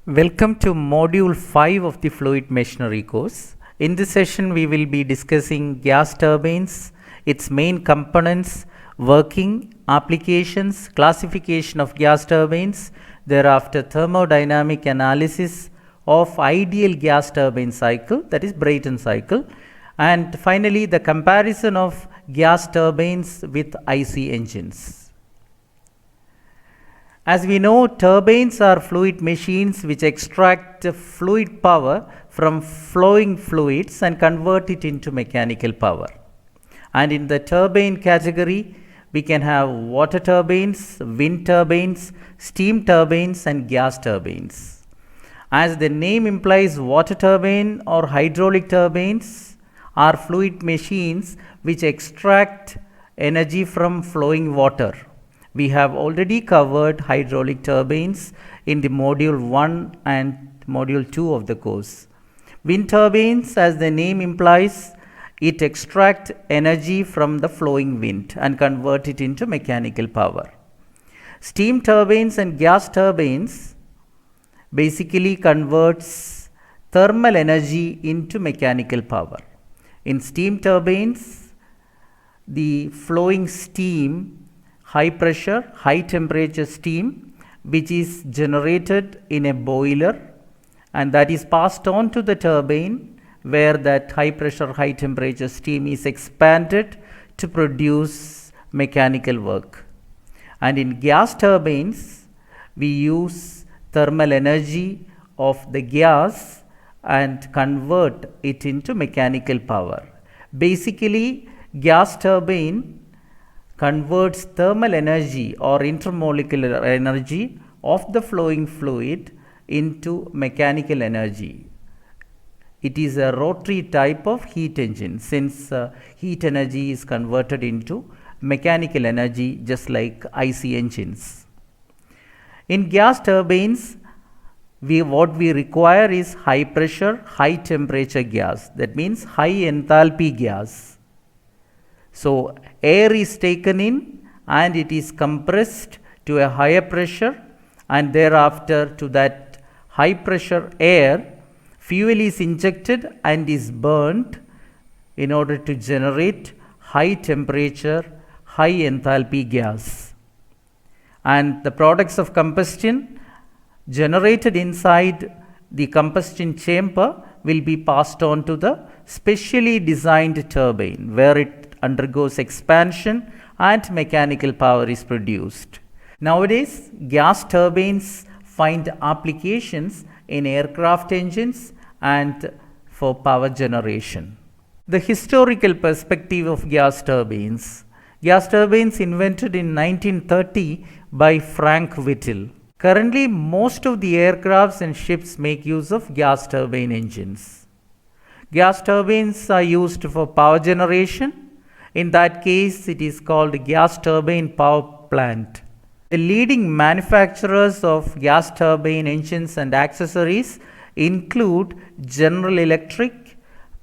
Welcome to Module 5 of the Fluid Machinery course. In this session, we will be discussing gas turbines, its main components, working, applications, classification of gas turbines, thereafter thermodynamic analysis of ideal gas turbine cycle, that is Brayton cycle, and finally the comparison of gas turbines with IC engines. As we know, turbines are fluid machines which extract fluid power from flowing fluids and convert it into mechanical power. And in the turbine category, we can have water turbines, wind turbines, steam turbines and gas turbines. As the name implies, water turbine or hydraulic turbines are fluid machines which extract energy from flowing water. We have already covered hydraulic turbines in the module 1 and module 2 of the course. Wind turbines, as the name implies, it extracts energy from the flowing wind and convert it into mechanical power. Steam turbines and gas turbines basically converts thermal energy into mechanical power. In steam turbines, the flowing steam, high pressure, high temperature steam, which is generated in a boiler and that is passed on to the turbine, where that high pressure, high temperature steam is expanded to produce mechanical work. And in gas turbines, we use thermal energy of the gas and convert it into mechanical power. Basically, gas turbine converts thermal energy or intermolecular energy of the flowing fluid into mechanical energy. It is a rotary type of heat engine, since heat energy is converted into mechanical energy just like IC engines. In gas turbines, what we require is high pressure, high temperature gas. That means high enthalpy gas. So, air is taken in and it is compressed to a higher pressure, and thereafter to that high pressure air, fuel is injected and is burnt in order to generate high temperature, high enthalpy gas. And the products of combustion generated inside the combustion chamber will be passed on to the specially designed turbine, where it undergoes expansion and mechanical power is produced. Nowadays, gas turbines find applications in aircraft engines and for power generation. The historical perspective of gas turbines. Gas turbines invented in 1930 by Frank Whittle. Currently, most of the aircrafts and ships make use of gas turbine engines. Gas turbines are used for power generation. In that case, it is called gas turbine power plant. The leading manufacturers of gas turbine engines and accessories include General Electric,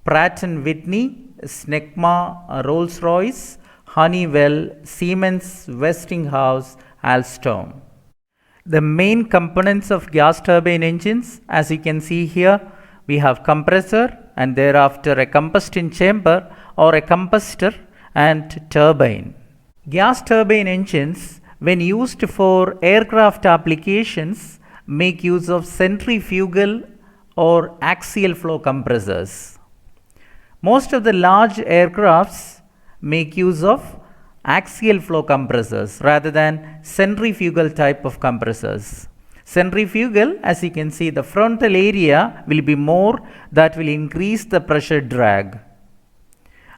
Pratt & Whitney, Snecma, Rolls-Royce, Honeywell, Siemens, Westinghouse, Alstom. The main components of gas turbine engines, as you can see here, we have compressor and thereafter a combustion chamber or a combustor and turbine. Gas turbine engines, when used for aircraft applications, make use of centrifugal or axial flow compressors. Most of the large aircrafts make use of axial flow compressors rather than centrifugal type of compressors. Centrifugal, as you can see, the frontal area will be more, that will increase the pressure drag,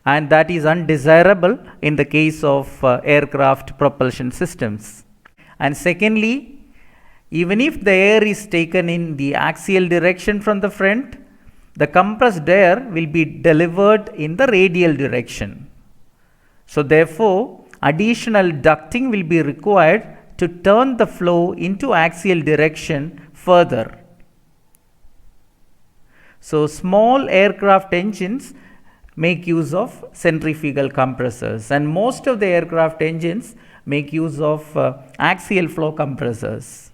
and that is undesirable in the case of aircraft propulsion systems. And secondly, even if the air is taken in the axial direction from the front, the compressed air will be delivered in the radial direction. So therefore, additional ducting will be required to turn the flow into axial direction further. So small aircraft engines make use of centrifugal compressors, and most of the aircraft engines make use of axial flow compressors.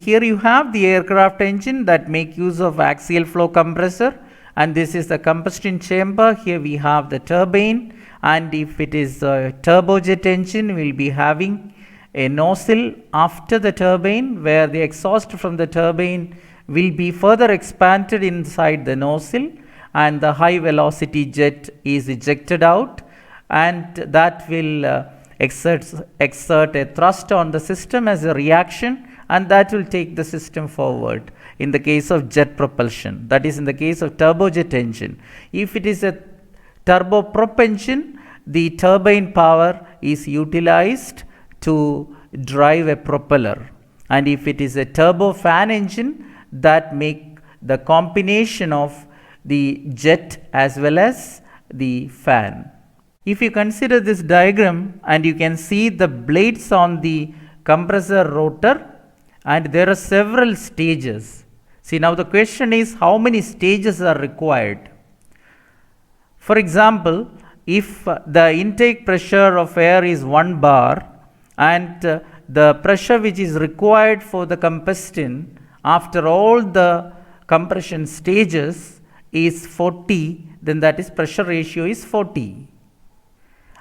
here you have the aircraft engine that make use of axial flow compressor, and this is the combustion chamber. Here we have the turbine, and if it is a turbojet engine, we will be having a nozzle after the turbine where the exhaust from the turbine will be further expanded inside the nozzle, and the high velocity jet is ejected out, and that will exert a thrust on the system as a reaction, and that will take the system forward in the case of jet propulsion, that is in the case of turbojet engine. If it is a turboprop engine, the turbine power is utilized to drive a propeller, and if it is a turbofan engine, that make the combination of the jet as well as the fan. If you consider this diagram, and you can see the blades on the compressor rotor, and there are several stages. See, now the question is how many stages are required. For example, if the intake pressure of air is 1 bar, and the pressure which is required for the combustion after all the compression stages is 40, then that is pressure ratio is 40.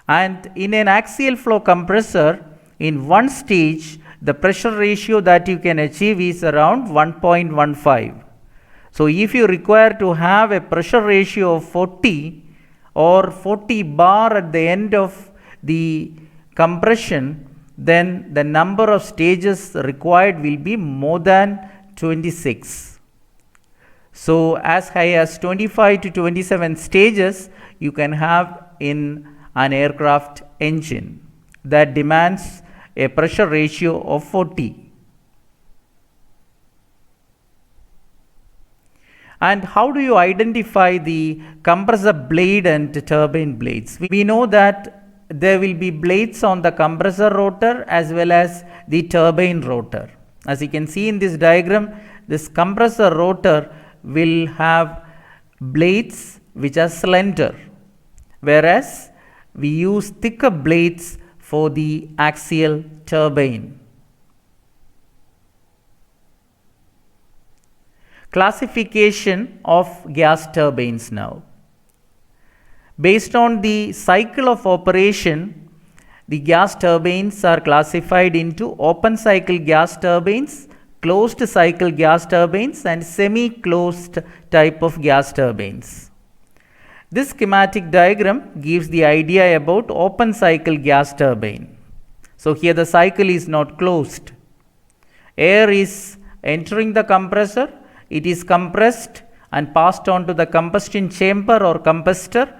And in an axial flow compressor, in one stage, the pressure ratio that you can achieve is around 1.15. So if you require to have a pressure ratio of 40 or 40 bar at the end of the compression, then the number of stages required will be more than 26. So as high as 25 to 27 stages you can have in an aircraft engine that demands a pressure ratio of 40. And how do you identify the compressor blade and turbine blades? We know that there will be blades on the compressor rotor as well as the turbine rotor. As you can see in this diagram, this compressor rotor will have blades which are slender, whereas we use thicker blades for the axial turbine. Classification of gas turbines now. Based on the cycle of operation, the gas turbines are classified into open cycle gas turbines, closed cycle gas turbines, and semi-closed type of gas turbines. This schematic diagram gives the idea about open cycle gas turbine. So here the cycle is not closed. Air is entering the compressor, it is compressed and passed on to the combustion chamber or combustor,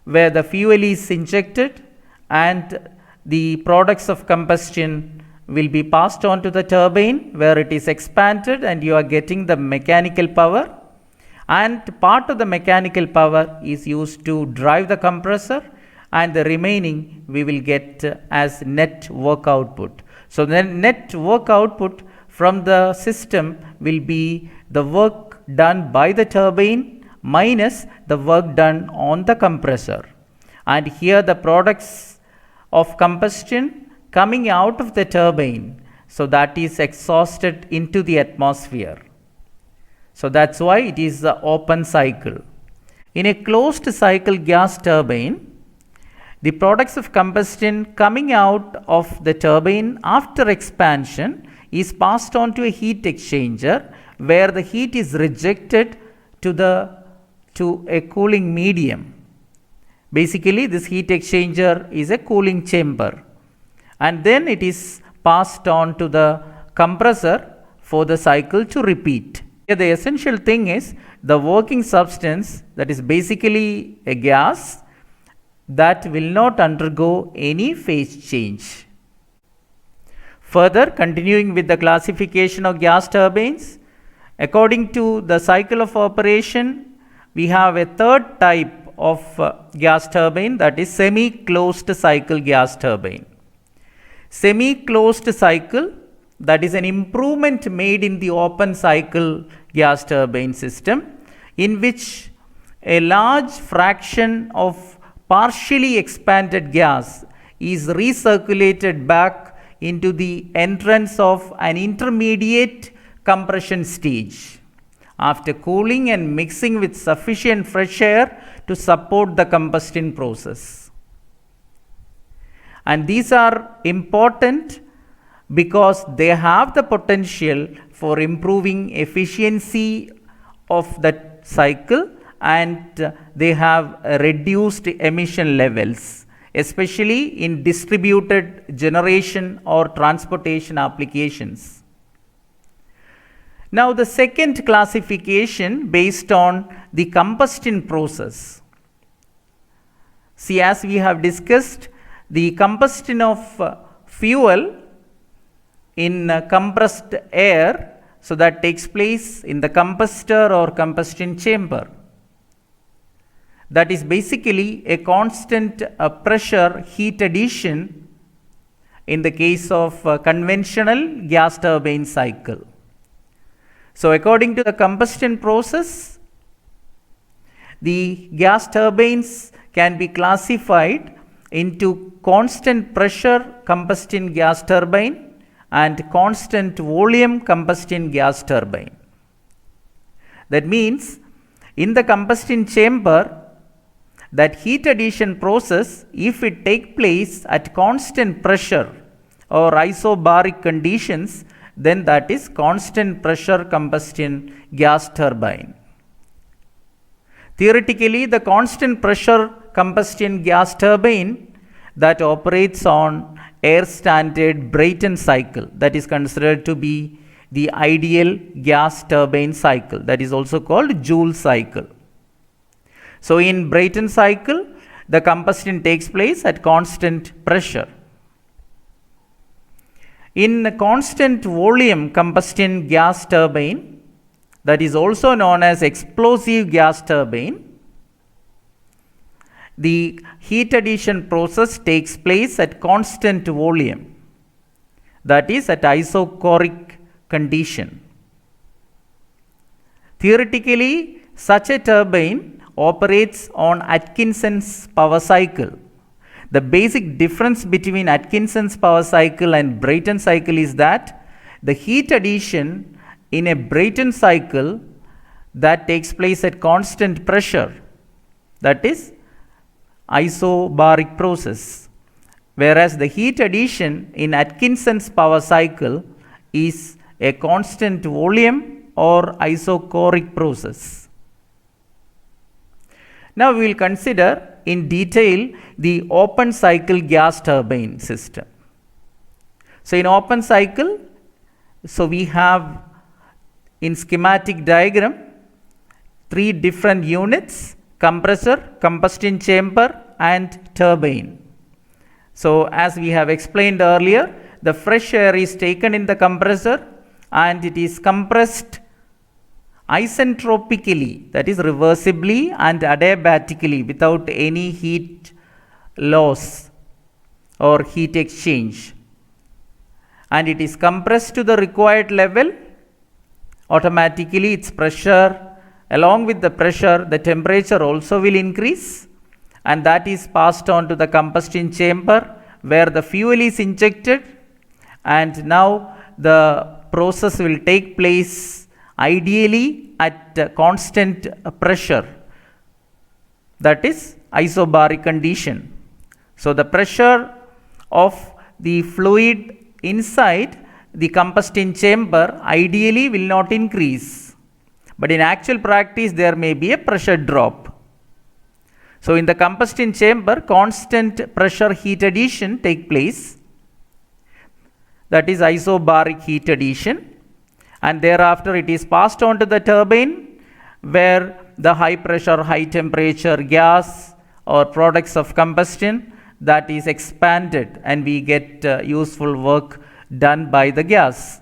where the fuel is injected and the products of combustion will be passed on to the turbine, where it is expanded and you are getting the mechanical power, and part of the mechanical power is used to drive the compressor, and the remaining we will get as net work output. So the net work output from the system will be the work done by the turbine minus the work done on the compressor, and here the products of combustion coming out of the turbine, so that is exhausted into the atmosphere. So that's why it is the open cycle. In a closed cycle gas turbine, the products of combustion coming out of the turbine after expansion is passed on to a heat exchanger, where the heat is rejected to a cooling medium. Basically, this heat exchanger is a cooling chamber, and then it is passed on to the compressor for the cycle to repeat. Here the essential thing is the working substance, that is basically a gas, that will not undergo any phase change. Further, continuing with the classification of gas turbines, according to the cycle of operation, we have a third type of gas turbine, that is semi-closed cycle gas turbine. Semi-closed cycle, that is an improvement made in the open cycle gas turbine system, in which a large fraction of partially expanded gas is recirculated back into the entrance of an intermediate compression stage after cooling and mixing with sufficient fresh air to support the combustion process. And these are important because they have the potential for improving efficiency of the cycle, and they have reduced emission levels, especially in distributed generation or transportation applications. Now the second classification based on the combustion process. See, as we have discussed, the combustion of fuel in compressed air, so that takes place in the combustor or combustion chamber. That is basically a constant pressure heat addition in the case of conventional gas turbine cycle. So according to the combustion process, the gas turbines can be classified into constant pressure combustion gas turbine and constant volume combustion gas turbine. That means in the combustion chamber, that heat addition process, if it take place at constant pressure or isobaric conditions, then that is constant pressure combustion gas turbine. Theoretically, the constant pressure combustion gas turbine that operates on air standard Brayton cycle, that is considered to be the ideal gas turbine cycle, that is also called Joule cycle. So in Brayton cycle, the combustion takes place at constant pressure. In constant volume combustion gas turbine, that is also known as explosive gas turbine, the heat addition process takes place at constant volume, that is at isochoric condition. Theoretically, such a turbine operates on Atkinson's power cycle. The basic difference between Atkinson's power cycle and Brayton cycle is that the heat addition in a Brayton cycle that takes place at constant pressure, that is isobaric process, whereas the heat addition in Atkinson's power cycle is a constant volume or isochoric process. Now we will consider in detail the open cycle gas turbine system. So in open cycle, so we have in schematic diagram 3 different units: compressor, combustion chamber and turbine. So as we have explained earlier, the fresh air is taken in the compressor and it is compressed isentropically, that is reversibly and adiabatically, without any heat loss or heat exchange, and it is compressed to the required level. Automatically its pressure, along with the pressure, the temperature also will increase, and that is passed on to the combustion chamber where the fuel is injected, and now the process will take place ideally at constant pressure, that is isobaric condition. So the pressure of the fluid inside the combustion chamber ideally will not increase, but in actual practice there may be a pressure drop. So in the combustion chamber, constant pressure heat addition take place, that is isobaric heat addition, and thereafter it is passed on to the turbine where the high pressure, high temperature gas or products of combustion that is expanded, and we get useful work done by the gas.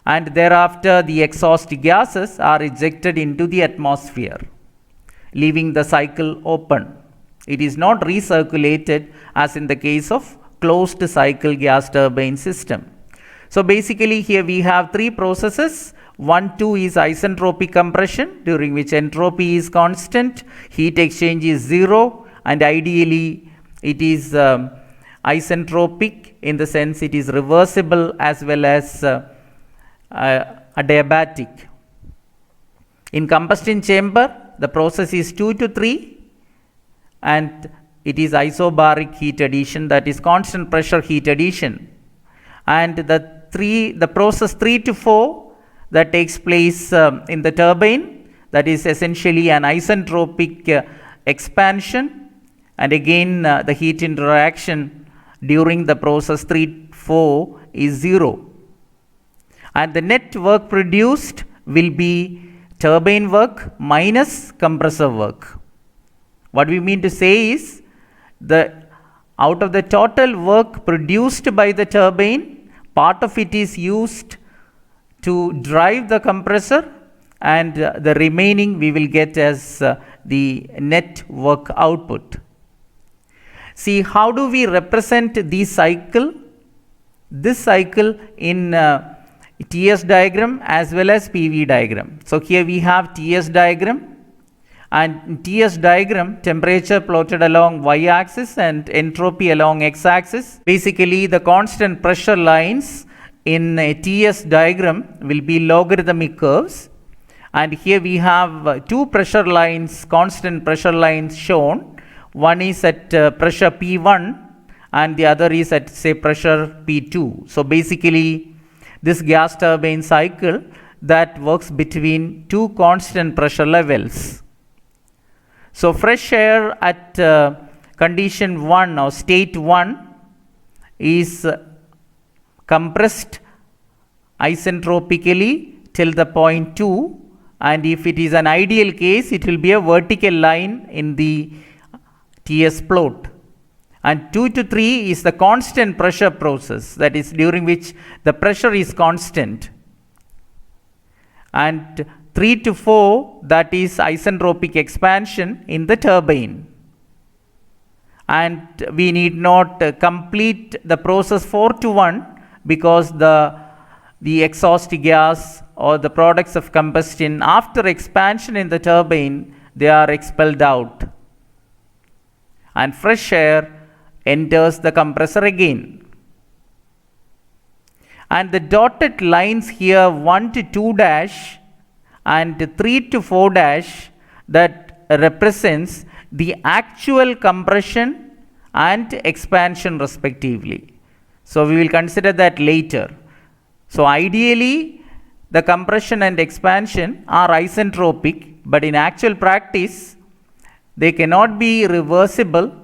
And thereafter the exhaust gases are ejected into the atmosphere, leaving the cycle open. It is not recirculated as in the case of closed cycle gas turbine system. So basically here we have 3 processes. 1, 2 is isentropic compression, during which entropy is constant, heat exchange is 0, and ideally it is isentropic in the sense it is reversible as well as adiabatic. In combustion chamber, the process is 2 to 3 and it is isobaric heat addition, that is constant pressure heat addition. And the process 3 to 4 that takes place in the turbine, that is essentially an isentropic expansion, and again the heat interaction during the process 3-4 is 0. And the net work produced will be turbine work minus compressor work. What we mean to say is, out of the total work produced by the turbine, part of it is used to drive the compressor, and the remaining we will get as the net work output. See, how do we represent this cycle in TS diagram as well as PV diagram. So here we have TS diagram, and in TS diagram, temperature plotted along y-axis and entropy along x-axis. Basically, the constant pressure lines in a TS diagram will be logarithmic curves, and here we have two pressure lines, constant pressure lines shown. One is at pressure P1 and the other is at, say, pressure P2. So basically, this gas turbine cycle that works between two constant pressure levels. So fresh air at condition 1 or state 1 is compressed isentropically till the point 2, and if it is an ideal case, it will be a vertical line in the TS plot. And 2 to 3 is the constant pressure process, that is during which the pressure is constant. And 3 to 4, that is isentropic expansion in the turbine. And we need not complete the process 4 to 1 because the exhaust gas or the products of combustion after expansion in the turbine, they are expelled out. And fresh air enters the compressor again. And the dotted lines here 1 to 2 dash and 3 to 4 dash, that represents the actual compression and expansion respectively. So we will consider that later. So ideally, the compression and expansion are isentropic, but in actual practice, they cannot be reversible.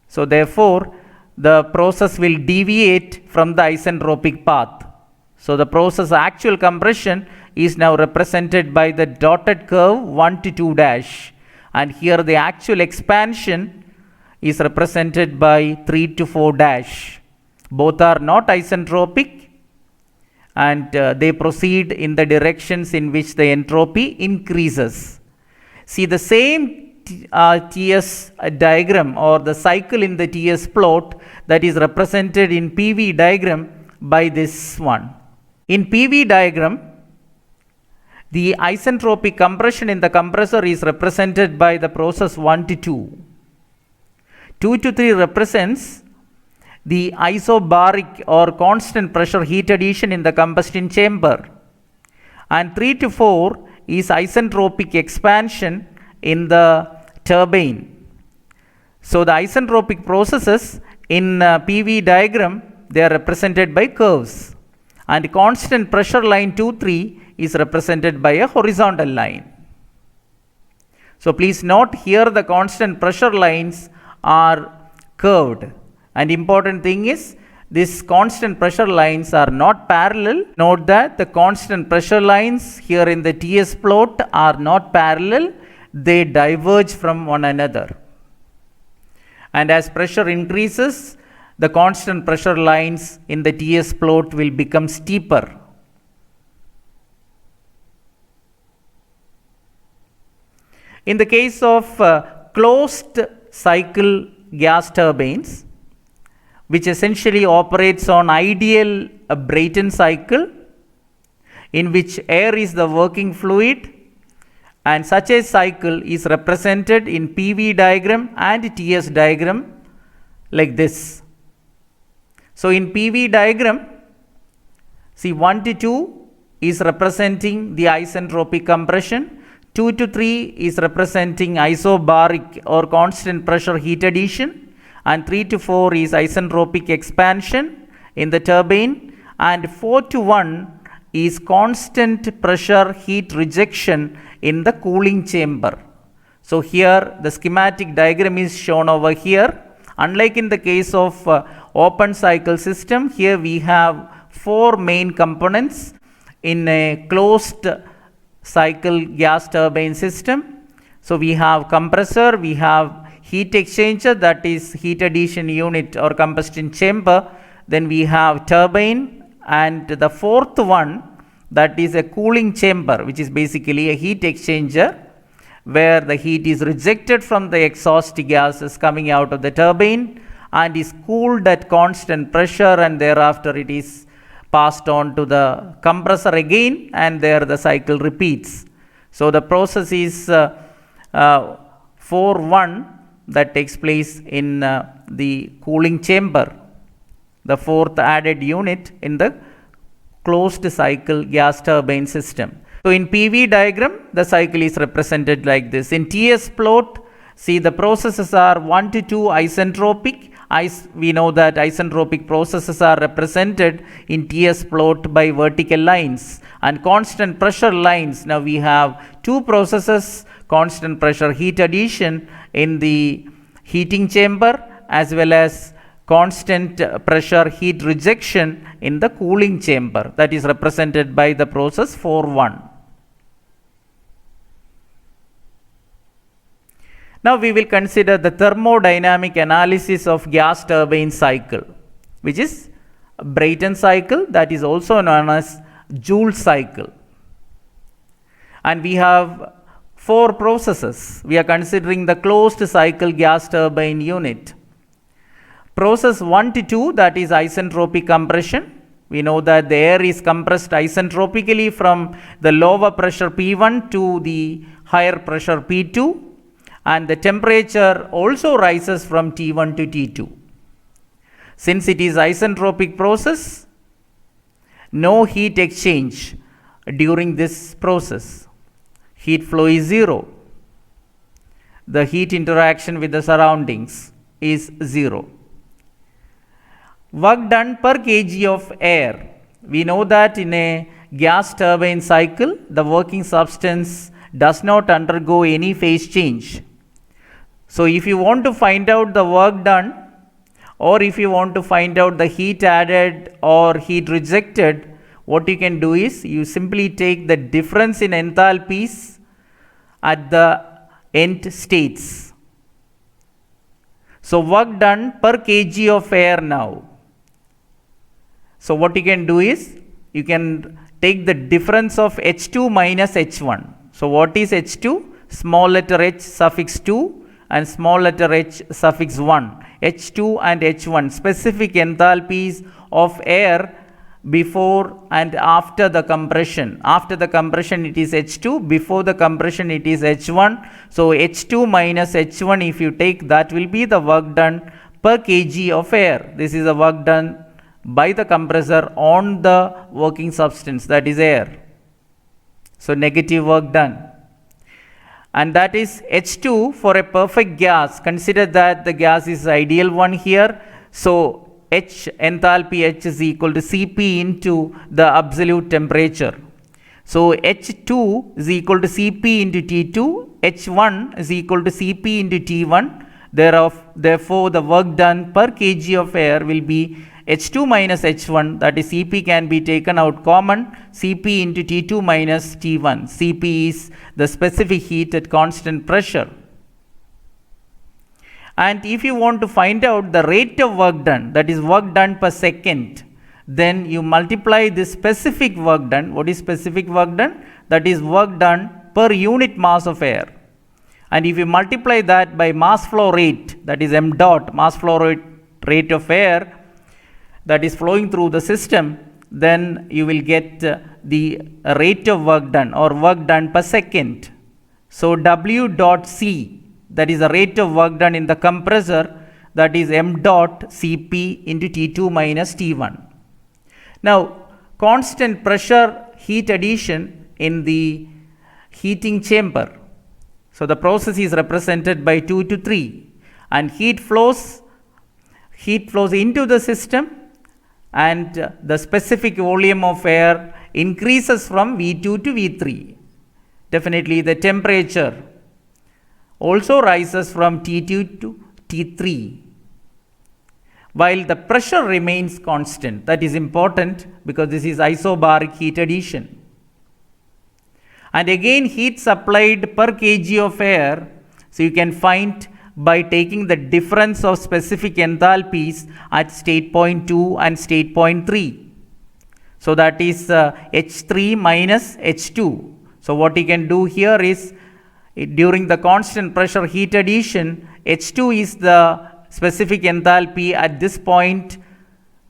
So therefore, the process will deviate from the isentropic path. So the process actual compression is now represented by the dotted curve 1 to 2 dash, and here the actual expansion is represented by 3 to 4 dash. Both are not isentropic, and they proceed in the directions in which the entropy increases. See, the same TS diagram or the cycle in the TS plot that is represented in PV diagram by this one. In PV diagram, the isentropic compression in the compressor is represented by the process 1 to 2. 2 to 3 represents the isobaric or constant pressure heat addition in the combustion chamber, and 3 to 4 is isentropic expansion in the turbine. So the isentropic processes in PV diagram, they are represented by curves, and constant pressure line 2-3 is represented by a horizontal line. So please note here the constant pressure lines are curved, and important thing is these constant pressure lines are not parallel. Note that the constant pressure lines here in the TS plot are not parallel, they diverge from one another. And as pressure increases, the constant pressure lines in the TS plot will become steeper. In the case of closed cycle gas turbines, which essentially operates on ideal Brayton cycle, in which air is the working fluid, and such a cycle is represented in PV diagram and TS diagram like this. So in PV diagram, see 1 to 2 is representing the isentropic compression, 2 to 3 is representing isobaric or constant pressure heat addition, and 3 to 4 is isentropic expansion in the turbine, and 4 to 1 is constant pressure heat rejection in the cooling chamber. So here the schematic diagram is shown over here. Unlike in the case of open cycle system, here we have 4 main components in a closed cycle gas turbine system. So we have compressor, we have heat exchanger, that is heat addition unit or combustion chamber, then we have turbine, and the fourth one, that is a cooling chamber, which is basically a heat exchanger where the heat is rejected from the exhaust gases coming out of the turbine and is cooled at constant pressure, and thereafter it is passed on to the compressor again, and there the cycle repeats. So the process is 4-1 that takes place in the cooling chamber, the fourth added unit in the closed cycle gas turbine system. So in PV diagram, the cycle is represented like this. In TS plot, see the processes are 1 to 2 isentropic. We know that isentropic processes are represented in TS plot by vertical lines, and constant pressure lines. Now we have 2 processes, constant pressure heat addition in the heating chamber as well as constant pressure heat rejection in the cooling chamber, that is represented by the process 4-1. Now we will consider the thermodynamic analysis of gas turbine cycle, which is Brayton cycle, that is also known as Joule cycle. And we have 4 processes. We are considering the closed cycle gas turbine unit. Process 1 to 2, that is isentropic compression. We know that the air is compressed isentropically from the lower pressure P1 to the higher pressure P2, and the temperature also rises from T1 to T2. Since it is isentropic process, no heat exchange during this process. Heat flow is 0. The heat interaction with the surroundings is 0. Work done per kg of air. We know that in a gas turbine cycle, the working substance does not undergo any phase change. So if you want to find out the work done, or if you want to find out the heat added or heat rejected, what you can do is you simply take the difference in enthalpies at the end states. So work done per kg of air now. So what you can do is you can take the difference of H2 minus H1. So what is H2? Small letter h suffix 2 and small letter h suffix 1. H2 and H1, specific enthalpies of air before and after the compression. After the compression it is H2, before the compression it is H1. So H2 minus H1, if you take, that will be the work done per kg of air. This is the work done by the compressor on the working substance, that is air. So negative work done. And that is H2 for a perfect gas. Consider that the gas is ideal one here. So H, enthalpy H is equal to Cp into the absolute temperature. So H2 is equal to Cp into T2, H1 is equal to Cp into T1. Therefore, the work done per kg of air will be H2 minus H1, that is Cp can be taken out common, Cp into T2 minus T1. Cp is the specific heat at constant pressure. And if you want to find out the rate of work done, that is work done per second, then you multiply this specific work done. What is specific work done? That is work done per unit mass of air. And if you multiply that by mass flow rate, that is m dot, mass flow rate of air that is flowing through the system, then you will get the rate of work done or work done per second. So W dot C, that is the rate of work done in the compressor, that is m dot Cp into T2 minus T1. Now constant pressure heat addition in the heating chamber. So the process is represented by 2 to 3, and heat flows into the system, and the specific volume of air increases from V2 to V3. Definitely the temperature also rises from T2 to T3, while the pressure remains constant. That is important because this is isobaric heat addition. And again, heat supplied per kg of air, so you can find by taking the difference of specific enthalpies at state point 2 and state point 3. So that is H3 minus H2. So what you can do here is, during the constant pressure heat addition, H2 is the specific enthalpy at this point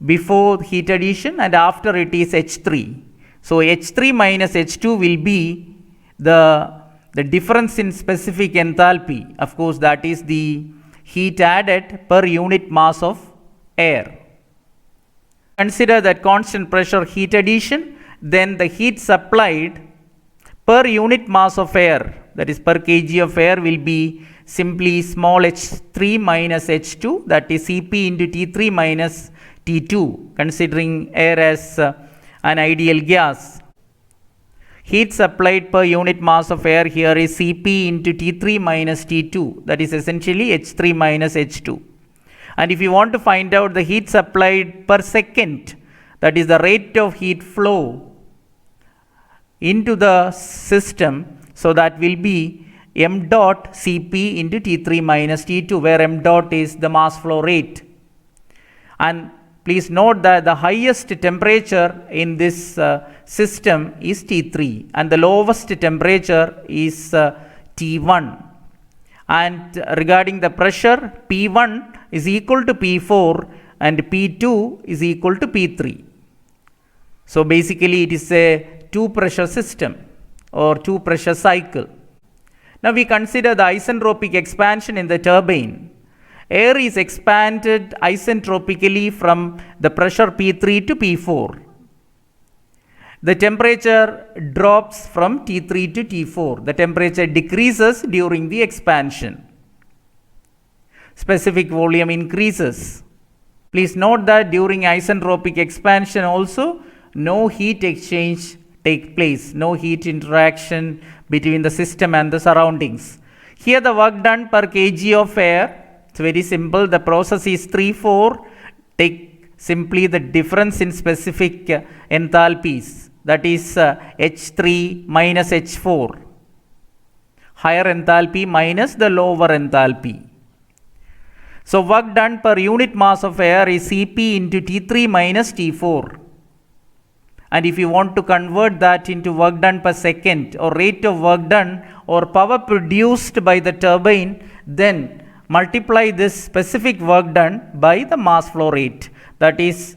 before heat addition, and after it is H3. So H3 minus H2 will be the difference in specific enthalpy. Of course, that is the heat added per unit mass of air. Consider that constant pressure heat addition, then the heat supplied per unit mass of air, that is per kg of air, will be simply small h3 minus h2, that is Cp into T3 minus T2, considering air as an ideal gas. Heat supplied per unit mass of air here is Cp into T3 minus T2, that is essentially H3 minus H2. And if you want to find out the heat supplied per second, that is the rate of heat flow into the system, so that will be m dot Cp into T3 minus T2, where m dot is the mass flow rate. And please note that the highest temperature in this system is T3 and the lowest temperature is T1. And regarding the pressure, P1 is equal to P4 and P2 is equal to P3. So basically it is a two pressure system or two pressure cycle. Now we consider the isentropic expansion in the turbine. Air is expanded isentropically from the pressure P3 to P4. The temperature drops from T3 to T4. The temperature decreases during the expansion. Specific volume increases. Please note that during isentropic expansion also, no heat exchange takes place, no heat interaction between the system and the surroundings. Here the work done per kg of air, it's very simple. The process is 3-4. Take simply the difference in specific enthalpies, that is H3 minus H4. Higher enthalpy minus the lower enthalpy. So work done per unit mass of air is Cp into T3 minus T4. And if you want to convert that into work done per second or rate of work done or power produced by the turbine, then multiply this specific work done by the mass flow rate, that is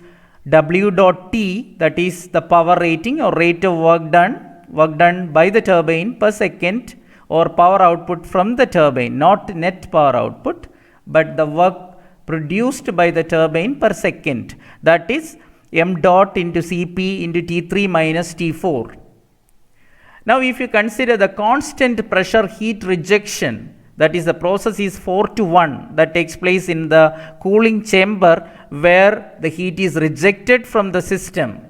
W dot T, that is the power rating or rate of work done by the turbine per second, or power output from the turbine, not net power output, but the work produced by the turbine per second, that is m dot into Cp into T3 minus T4. Now if you consider the constant pressure heat rejection, that is the process is 4-1 that takes place in the cooling chamber, where the heat is rejected from the system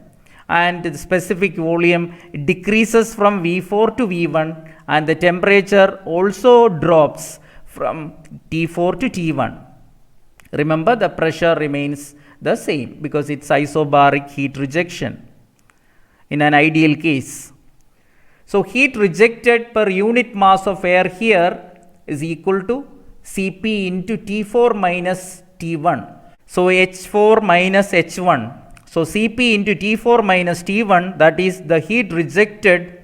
and the specific volume decreases from V4 to V1, and the temperature also drops from T4 to T1. Remember, the pressure remains the same because it's isobaric heat rejection in an ideal case. So heat rejected per unit mass of air here is equal to Cp into T4 minus T1. So H4 minus H1. So Cp into T4 minus T1, that is the heat rejected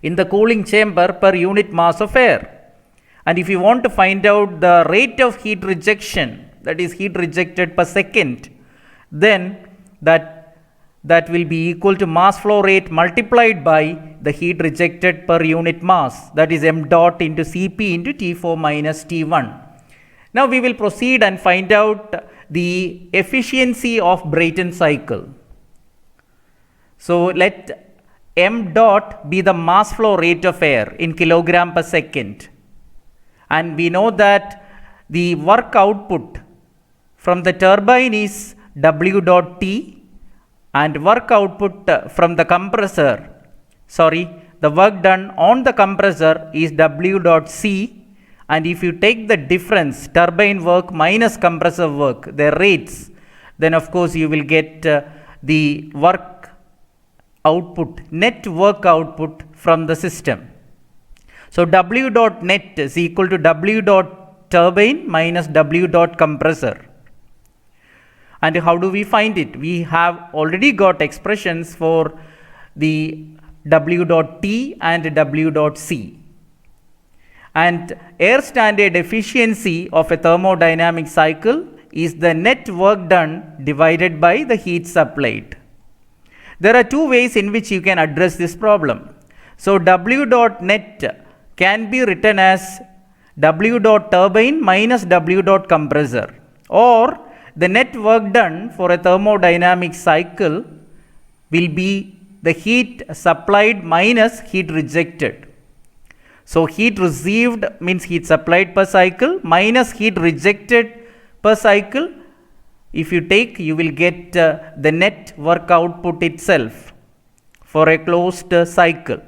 in the cooling chamber per unit mass of air. And if you want to find out the rate of heat rejection, that is heat rejected per second, then that will be equal to mass flow rate multiplied by the heat rejected per unit mass, that is m dot into Cp into T4 minus T1. Now we will proceed and find out the efficiency of Brayton cycle. So let m dot be the mass flow rate of air in kilogram per second. And we know that the work output from the turbine is W dot T, and work output from the compressor, the work done on the compressor is W dot C. And if you take the difference, turbine work minus compressor work, their rates, then of course you will get the work output, net work output from the system. So W dot net is equal to W dot turbine minus W dot compressor. And how do we find it? We have already got expressions for the W dot T and W dot C. And air standard efficiency of a thermodynamic cycle is the net work done divided by the heat supplied. There are two ways in which you can address this problem. So W dot net can be written as W dot turbine minus W dot compressor, or the net work done for a thermodynamic cycle will be the heat supplied minus heat rejected. So heat received means heat supplied per cycle minus heat rejected per cycle. If you take, you will get the net work output itself for a closed cycle.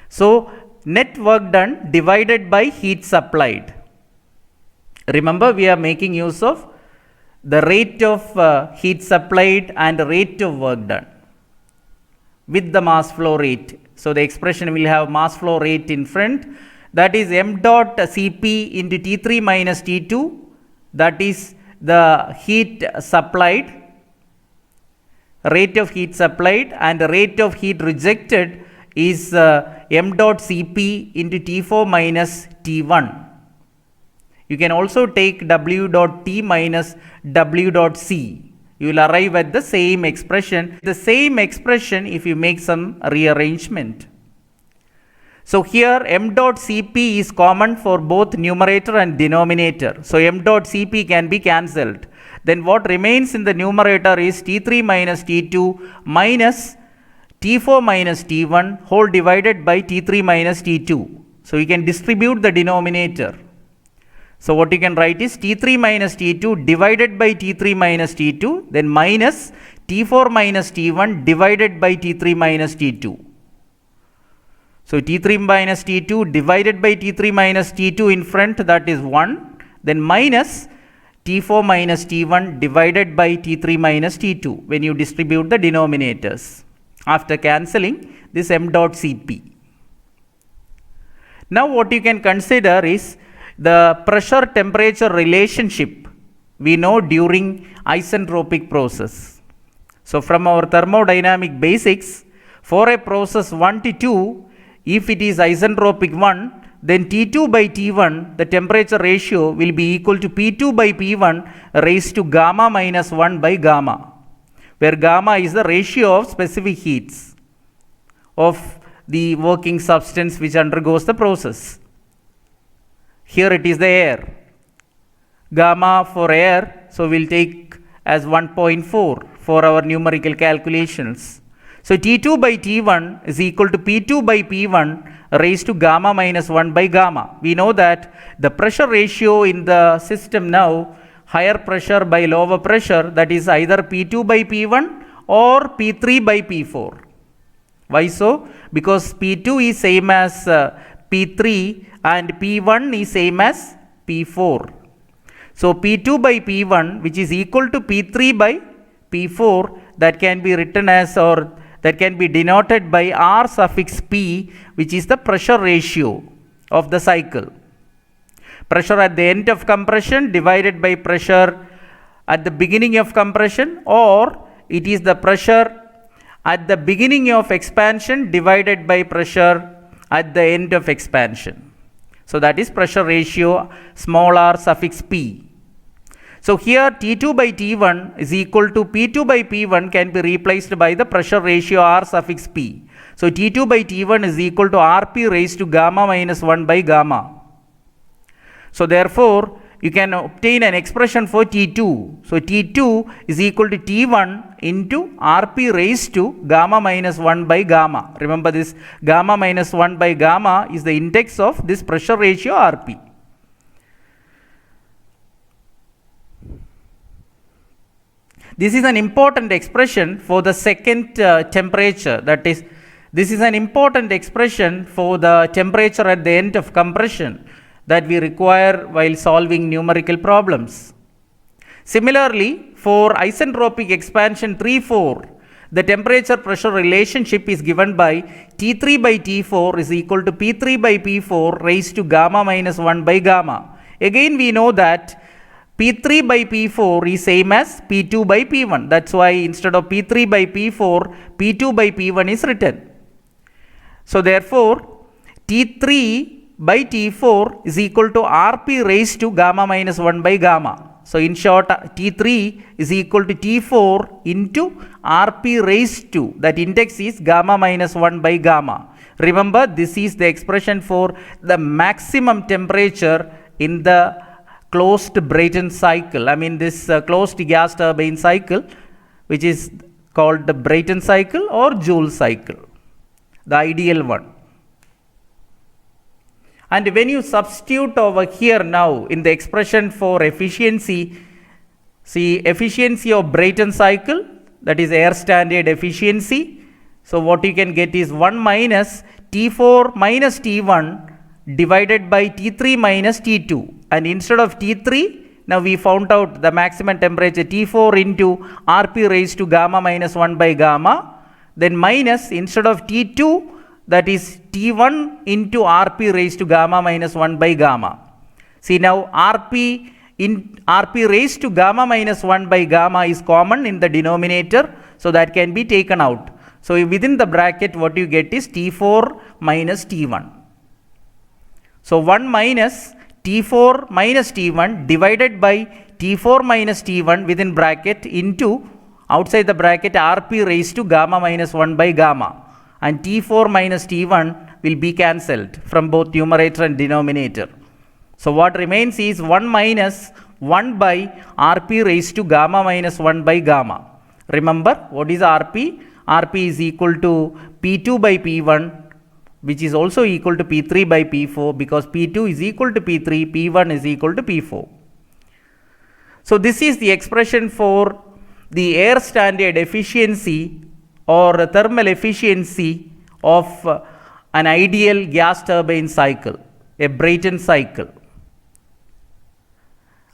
So net work done divided by heat supplied. Remember, we are making use of the rate of heat supplied and rate of work done with the mass flow rate. So the expression will have mass flow rate in front, that is m dot Cp into T3 minus T2, that is the heat supplied, rate of heat supplied, and the rate of heat rejected is m dot Cp into T4 minus T1. You can also take W dot T minus W dot C. You will arrive at the same expression. The same expression if you make some rearrangement. So here m dot Cp is common for both numerator and denominator. So m dot Cp can be cancelled. Then what remains in the numerator is T3 minus T2 minus T4 minus T1 whole divided by T3 minus T2. So you can distribute the denominator. So what you can write is T3 minus T2 divided by T3 minus T2, then minus T4 minus T1 divided by T3 minus T2. So T3 minus T2 divided by T3 minus T2 in front, that is 1, then minus T4 minus T1 divided by T3 minus T2 when you distribute the denominators after cancelling this m dot Cp. Now what you can consider is the pressure temperature relationship we know during isentropic process. So from our thermodynamic basics, for a process 1 to 2, if it is isentropic 1, then T2 by T1, the temperature ratio will be equal to P2 by P1 raised to gamma minus 1 by gamma, where gamma is the ratio of specific heats of the working substance which undergoes the process. Here it is the air. Gamma for air, so we'll take as 1.4 for our numerical calculations. So T2 by T1 is equal to P2 by P1 raised to gamma minus 1 by gamma. We know that the pressure ratio in the system now, higher pressure by lower pressure, that is either P2 by P1 or P3 by P4. Why so? Because P2 is same as P3 and P1 is same as P4. So P2 by P1, which is equal to P3 by P4, that can be written as, or that can be denoted by R suffix P, which is the pressure ratio of the cycle. Pressure at the end of compression divided by pressure at the beginning of compression, or it is the pressure at the beginning of expansion divided by pressure at the end of expansion. So that is pressure ratio small r suffix P. So here T2 by T1 is equal to P2 by P1 can be replaced by the pressure ratio R suffix P. So T2 by T1 is equal to Rp raised to gamma minus 1 by gamma. So therefore you can obtain an expression for T2. So T2 is equal to T1 into Rp raised to gamma minus 1 by gamma. Remember, this gamma minus 1 by gamma is the index of this pressure ratio Rp. This is an important expression for the second temperature, that is, this is an important expression for the temperature at the end of compression that we require while solving numerical problems. Similarly, for isentropic expansion 3-4, the temperature pressure relationship is given by T3 by T4 is equal to P3 by P4 raised to gamma minus 1 by gamma. Again, we know that P3 by P4 is same as P2 by P1. That's why instead of P3 by P4, P2 by P1 is written. So therefore, T3 by T4 is equal to Rp raised to gamma minus 1 by gamma. So in short, T3 is equal to T4 into Rp raised to, that index is gamma minus 1 by gamma. Remember, this is the expression for the maximum temperature in the closed Brayton cycle. I mean this closed gas turbine cycle, which is called the Brayton cycle or Joule cycle, the ideal one. And when you substitute over here now in the expression for efficiency, see efficiency of Brayton cycle, that is air standard efficiency. So what you can get is 1 minus T4 minus T1 divided by T3 minus T2. And instead of T3, now we found out the maximum temperature T4 into Rp raised to gamma minus 1 by gamma. Then minus, instead of T2, that is T1 into Rp raised to gamma minus 1 by gamma. See now Rp raised to gamma minus 1 by gamma is common in the denominator, so that can be taken out. So within the bracket what you get is T4 minus T1. So 1 minus T4 minus T1 divided by T4 minus T1 within bracket into outside the bracket Rp raised to gamma minus 1 by gamma. And T4 minus T1 will be cancelled from both numerator and denominator. So what remains is 1 minus 1 by Rp raised to gamma minus 1 by gamma. Remember, what is Rp? Rp is equal to P2 by P1, which is also equal to P3 by P4, because P2 is equal to P3, P1 is equal to P4. So this is the expression for the air standard efficiency or thermal efficiency of an ideal gas turbine cycle, a Brayton cycle.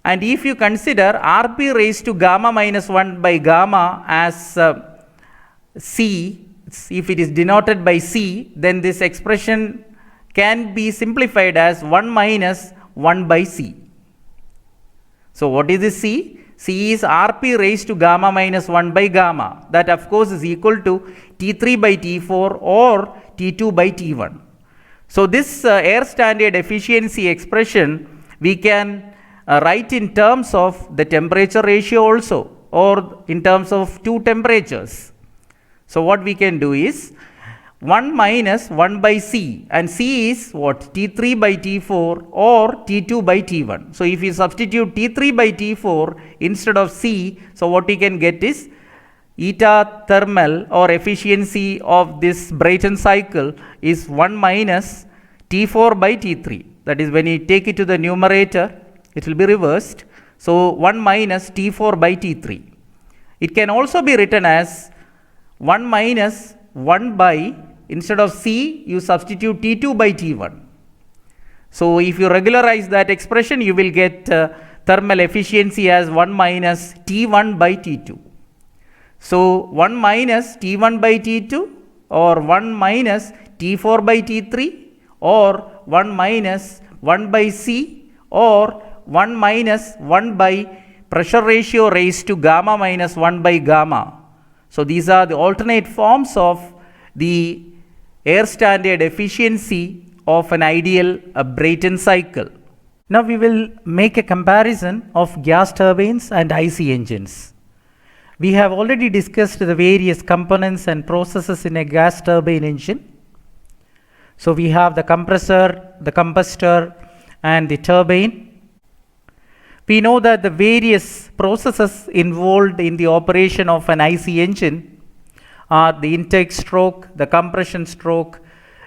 And if you consider Rp raised to gamma minus 1 by gamma as C, if it is denoted by C, then this expression can be simplified as 1 minus 1 by C. So what is this C? C is Rp raised to gamma minus 1 by gamma. That of course is equal to T3 by T4 or T2 by T1. So this air standard efficiency expression we can write in terms of the temperature ratio also, or in terms of two temperatures. So what we can do is 1 minus 1 by C, and C is what? T3 by T4 or T2 by T1. So if you substitute T3 by T4 instead of C, so what you can get is eta thermal or efficiency of this Brayton cycle is 1 minus T4 by T3. That is, when you take it to the numerator, it will be reversed. So 1 minus T4 by T3. It can also be written as 1 minus 1 by, instead of C, you substitute T2 by T1. So if you regularize that expression, you will get thermal efficiency as 1 minus T1 by T2. So 1 minus T1 by T2 or 1 minus T4 by T3 or 1 minus 1 by C or 1 minus 1 by pressure ratio raised to gamma minus 1 by gamma. So these are the alternate forms of the air standard efficiency of an ideal Brayton cycle. Now we will make a comparison of gas turbines and IC engines. We have already discussed the various components and processes in a gas turbine engine. So we have the compressor, the combustor and the turbine. We know that the various processes involved in the operation of an IC engine are the intake stroke, the compression stroke,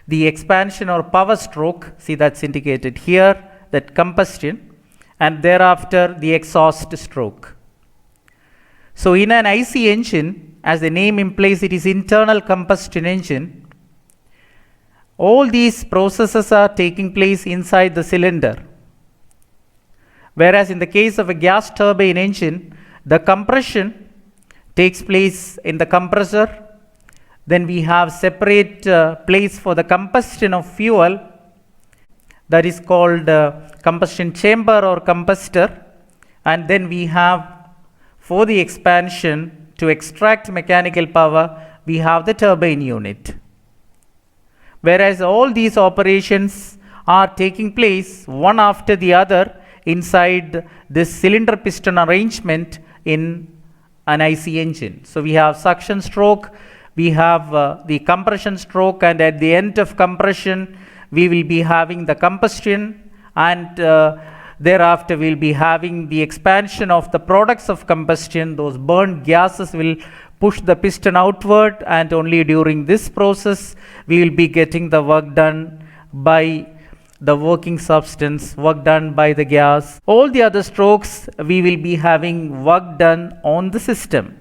the expansion or power stroke, see that's indicated here, that combustion, and thereafter the exhaust stroke. So in an IC engine, as the name implies, it is internal combustion engine. All these processes are taking place inside the cylinder. Whereas in the case of a gas turbine engine, the compression takes place in the compressor. Then we have separate place for the combustion of fuel, that is called combustion chamber or combustor. And then we have, for the expansion to extract mechanical power, we have the turbine unit. Whereas all these operations are taking place one after the other inside this cylinder piston arrangement in an IC engine. So we have suction stroke, we have the compression stroke, and at the end of compression we will be having the combustion, and thereafter we will be having the expansion of the products of combustion. Those burned gases will push the piston outward, and only during this process we will be getting the work done by the working substance, work done by the gas. All the other strokes we will be having work done on the system.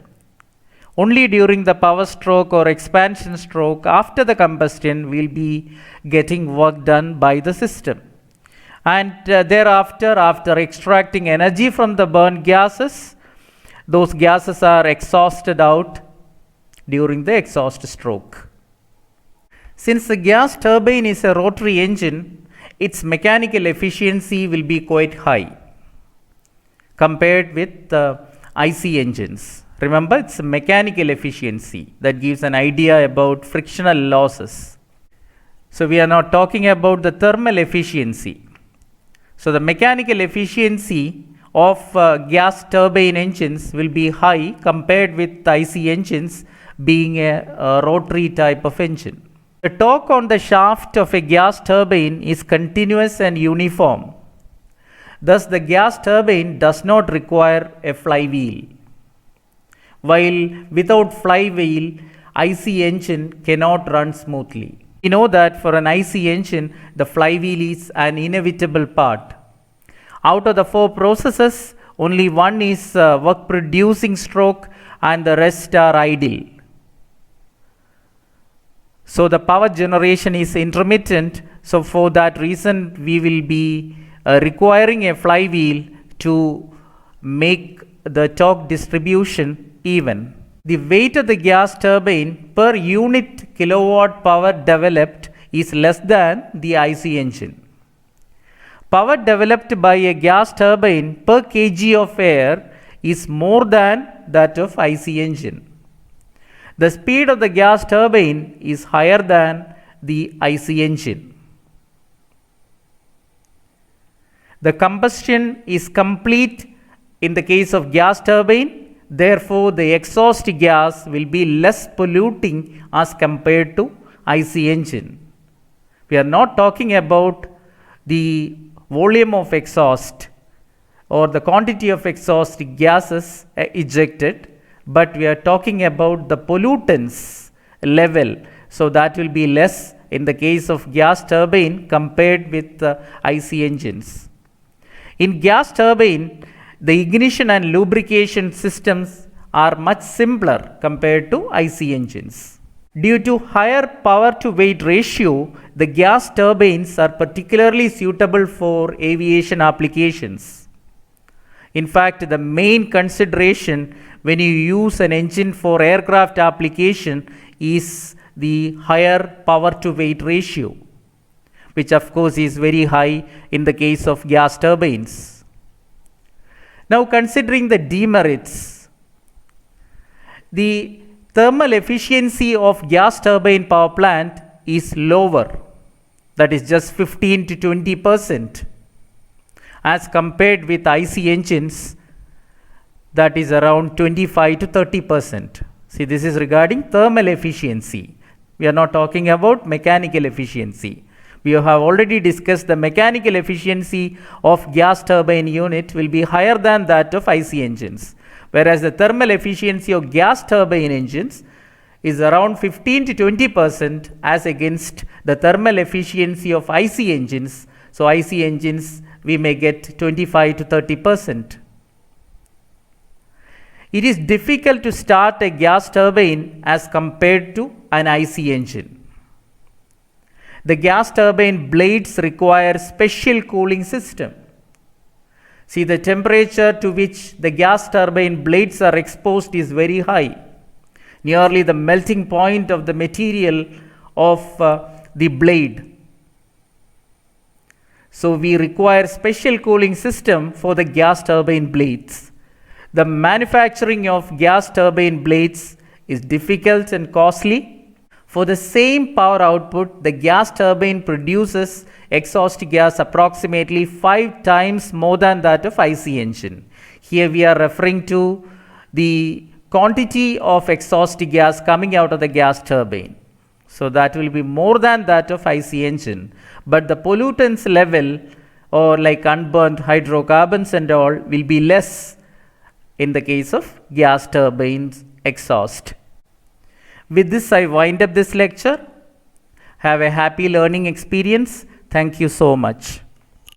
Only during the power stroke or expansion stroke after the combustion we will be getting work done by the system. And thereafter, after extracting energy from the burned gases, those gases are exhausted out during the exhaust stroke. Since the gas turbine is a rotary engine, its mechanical efficiency will be quite high compared with IC engines. Remember, it's mechanical efficiency that gives an idea about frictional losses. So we are not talking about the thermal efficiency. So the mechanical efficiency of gas turbine engines will be high compared with IC engines being a rotary type of engine. The torque on the shaft of a gas turbine is continuous and uniform. Thus, the gas turbine does not require a flywheel. While without flywheel, IC engine cannot run smoothly. We know that for an IC engine, the flywheel is an inevitable part. Out of the four processes, only one is work producing stroke and the rest are idle. So the power generation is intermittent. So for that reason, we will be requiring a flywheel to make the torque distribution even. The weight of the gas turbine per unit kilowatt power developed is less than the IC engine. Power developed by a gas turbine per kg of air is more than that of IC engine. The speed of the gas turbine is higher than the IC engine. The combustion is complete in the case of gas turbine, therefore the exhaust gas will be less polluting as compared to IC engine. We are not talking about the volume of exhaust or the quantity of exhaust gases ejected, but we are talking about the pollutants level. So that will be less in the case of gas turbine compared with IC engines. In gas turbine, the ignition and lubrication systems are much simpler compared to IC engines. Due to higher power to weight ratio, the gas turbines are particularly suitable for aviation applications. In fact, the main consideration when you use an engine for aircraft application is the higher power to weight ratio, which of course is very high in the case of gas turbines. Now considering the demerits, the thermal efficiency of gas turbine power plant is lower, that is just 15 to 20%, as compared with IC engines, that is around 25 to 30%. See, this is regarding thermal efficiency. We are not talking about mechanical efficiency. We have already discussed the mechanical efficiency of gas turbine unit will be higher than that of IC engines, whereas the thermal efficiency of gas turbine engines is around 15 to 20% as against the thermal efficiency of IC engines. So IC engines we may get 25 to 30%. It is difficult to start a gas turbine as compared to an IC engine. The gas turbine blades require special cooling system. See, the temperature to which the gas turbine blades are exposed is very high, nearly the melting point of the material of the blade. So we require special cooling system for the gas turbine blades. The manufacturing of gas turbine blades is difficult and costly. For the same power output, the gas turbine produces exhaust gas approximately 5 times more than that of IC engine. Here we are referring to the quantity of exhaust gas coming out of the gas turbine. So that will be more than that of IC engine. But the pollutants level, or like unburnt hydrocarbons and all, will be less in the case of gas turbines exhaust. With this, I wind up this lecture. Have a happy learning experience. Thank you so much.